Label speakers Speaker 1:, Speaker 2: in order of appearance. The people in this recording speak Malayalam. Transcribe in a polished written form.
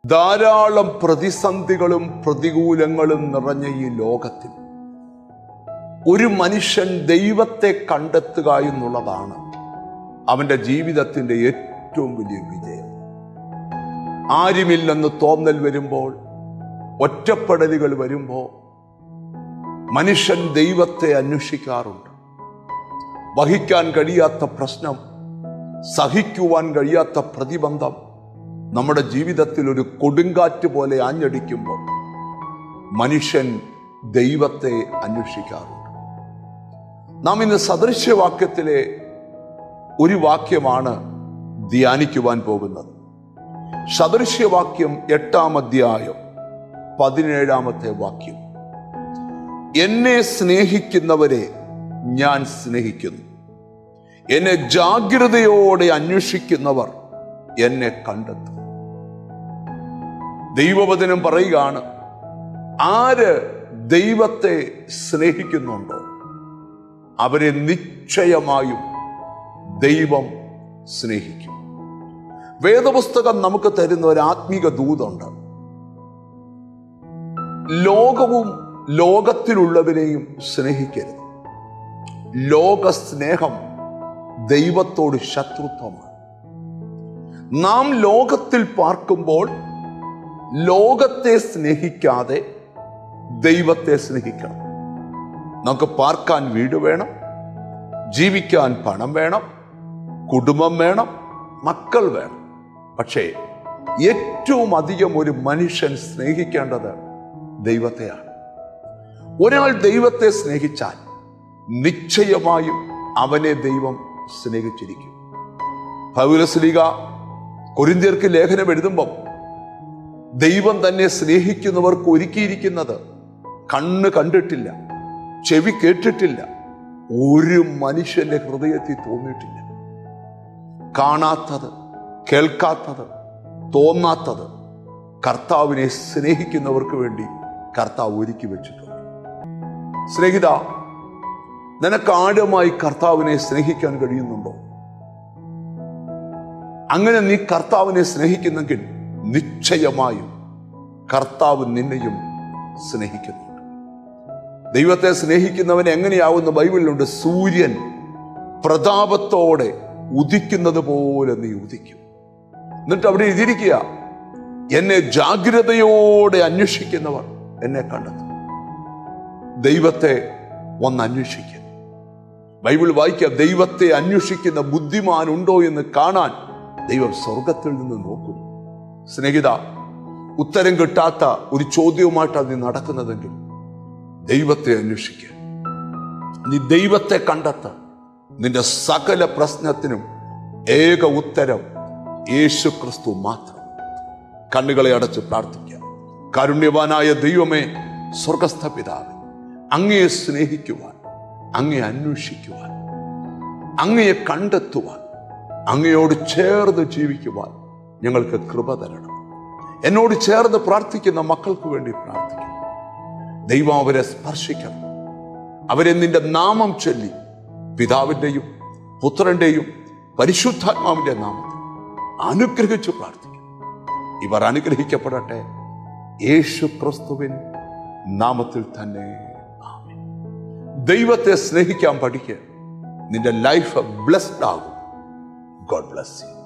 Speaker 1: ധാരാളം പ്രതിസന്ധികളും പ്രതികൂലങ്ങളും നിറഞ്ഞ ഈ ലോകത്തിൽ ഒരു മനുഷ്യൻ ദൈവത്തെ കണ്ടെത്തുക എന്നുള്ളതാണ് അവൻ്റെ ജീവിതത്തിൻ്റെ ഏറ്റവും വലിയ വിജയം. ആരുമില്ലെന്ന് തോന്നൽ വരുമ്പോൾ, ഒറ്റപ്പെടലുകൾ വരുമ്പോൾ മനുഷ്യൻ ദൈവത്തെ അന്വേഷിക്കാറുണ്ട്. വഹിക്കാൻ കഴിയാത്ത പ്രശ്നം, സഹിക്കുവാൻ കഴിയാത്ത പ്രതിബന്ധം നമ്മുടെ ജീവിതത്തിൽ ഒരു കൊടുങ്കാറ്റ് പോലെ ആഞ്ഞടിക്കുമ്പോൾ മനുഷ്യൻ ദൈവത്തെ അന്വേഷിക്കാറുണ്ട്. നാം ഇന്ന് സദൃശ്യവാക്യത്തിലെ ഒരു വാക്യമാണ് ധ്യാനിക്കുവാൻ പോകുന്നത്. സദൃശ്യവാക്യം 8-ാം അധ്യായം 17-ാമത്തെ വാക്യം. എന്നെ സ്നേഹിക്കുന്നവരെ ഞാൻ സ്നേഹിക്കുന്നു, എന്നെ ജാഗ്രതയോടെ അന്വേഷിക്കുന്നവർ എന്നെ കണ്ടെത്തും. ദൈവവചനം പറയുകയാണ്, ആര് ദൈവത്തെ സ്നേഹിക്കുന്നുണ്ടോ അവരെ നിശ്ചയമായും ദൈവം സ്നേഹിക്കും. വേദപുസ്തകം നമുക്ക് തരുന്ന ഒരു ആത്മീക ദൂതുണ്ട്. ലോകവും ലോകത്തിലുള്ളവരെയും സ്നേഹിക്കരുത്. ലോക സ്നേഹം ദൈവത്തോട് ശത്രുത്വമാണ്. നാം ലോകത്തിൽ പാർക്കുമ്പോൾ ലോകത്തെ സ്നേഹിക്കാതെ ദൈവത്തെ സ്നേഹിക്കണം. നമുക്ക് പാർക്കാൻ വീട് വേണം, ജീവിക്കാൻ പണം വേണം, കുടുംബം വേണം, മക്കൾ വേണം. പക്ഷേ ഏറ്റവും അധികം ഒരു മനുഷ്യൻ സ്നേഹിക്കേണ്ടത് ദൈവത്തെയാണ്. ഒരാൾ ദൈവത്തെ സ്നേഹിച്ചാൽ നിശ്ചയമായും അവനെ ദൈവം സ്നേഹിച്ചിരിക്കും. പൗലോസ്ലീഹ കൊരിന്ത്യർക്ക് ലേഖനം എഴുതുമ്പം ദൈവം തന്നെ സ്നേഹിക്കുന്നവർക്ക് ഒരുക്കിയിരിക്കുന്നത് കണ്ണ് കണ്ടിട്ടില്ല, ചെവി കേട്ടിട്ടില്ല, ഒരു മനുഷ്യന്റെ ഹൃദയത്തിൽ തോന്നിയിട്ടില്ല. കാണാത്തത്, കേൾക്കാത്തത്, തോന്നാത്തത് കർത്താവിനെ സ്നേഹിക്കുന്നവർക്ക് വേണ്ടി കർത്താവ് ഒരുക്കി വെച്ചിട്ടുണ്ട്. സ്നേഹിത, നിനക്ക് ആഴമായി കർത്താവിനെ സ്നേഹിക്കാൻ കഴിയുന്നുണ്ടോ? അങ്ങനെ നീ കർത്താവിനെ സ്നേഹിക്കുന്നെങ്കിൽ നിശ്ചയമായും കർത്താവ് നിന്നെയും സ്നേഹിക്കുന്നുണ്ട്. ദൈവത്തെ സ്നേഹിക്കുന്നവൻ എങ്ങനെയാവുന്ന ബൈബിളിലുണ്ട്. സൂര്യൻ പ്രതാപത്തോടെ ഉദിക്കുന്നത് പോലെ നീ ഉദിക്കും. എന്നിട്ട് അവിടെ എഴുതിയിരിക്കുക, എന്നെ ജാഗ്രതയോടെ അന്വേഷിക്കുന്നവർ എന്നെ കണ്ടെത്തും. ദൈവത്തെ ഒന്ന് അന്വേഷിക്കുക. ബൈബിൾ വായിക്കുക, ദൈവത്തെ അന്വേഷിക്കുന്ന ബുദ്ധിമാനുണ്ടോ എന്ന് കാണാൻ ദൈവം സ്വർഗത്തിൽ നിന്ന് നോക്കും. സ്നേഹിത, ഉത്തരം കിട്ടാത്ത ഒരു ചോദ്യവുമായിട്ടാണ് നീ നടക്കുന്നതെങ്കിൽ ദൈവത്തെ അന്വേഷിക്കുക. നീ ദൈവത്തെ കണ്ടെത്ത. നിന്റെ സകല പ്രശ്നത്തിനും ഏക ഉത്തരം യേശു ക്രിസ്തു മാത്രം. കണ്ണുകളെ അടച്ച് പ്രാർത്ഥിക്കാം. കാരുണ്യവാനായ ദൈവമേ, സ്വർഗസ്ഥ പിതാവേ, അങ്ങയെ സ്നേഹിക്കുവാൻ, അങ്ങയെ അന്വേഷിക്കുവാൻ, അങ്ങയെ കണ്ടെത്തുവാൻ, അങ്ങയോട് ചേർന്ന് ജീവിക്കുവാൻ ഞങ്ങൾക്ക് കൃപ തരണം. എന്നോട് ചേർന്ന് പ്രാർത്ഥിക്കുന്ന മക്കൾക്ക് വേണ്ടി പ്രാർത്ഥിക്കണം. ദൈവം അവരെ സ്പർശിക്കണം. അവരെ നിന്റെ നാമം ചൊല്ലി പിതാവിൻ്റെയും പുത്രൻ്റെയും പരിശുദ്ധാത്മാവിൻ്റെ നാമത്തിൽ അനുഗ്രഹിച്ചു പ്രാർത്ഥിക്കും. ഇവർ അനുഗ്രഹിക്കപ്പെടട്ടെ യേശു ക്രിസ്തുവിൻ നാമത്തിൽ തന്നെ. ആമേൻ. ദൈവത്തെ സ്നേഹിക്കാൻ പഠിക്കുക. നിന്റെ ലൈഫ് ബ്ലെസ്ഡ് ആകും. God bless you.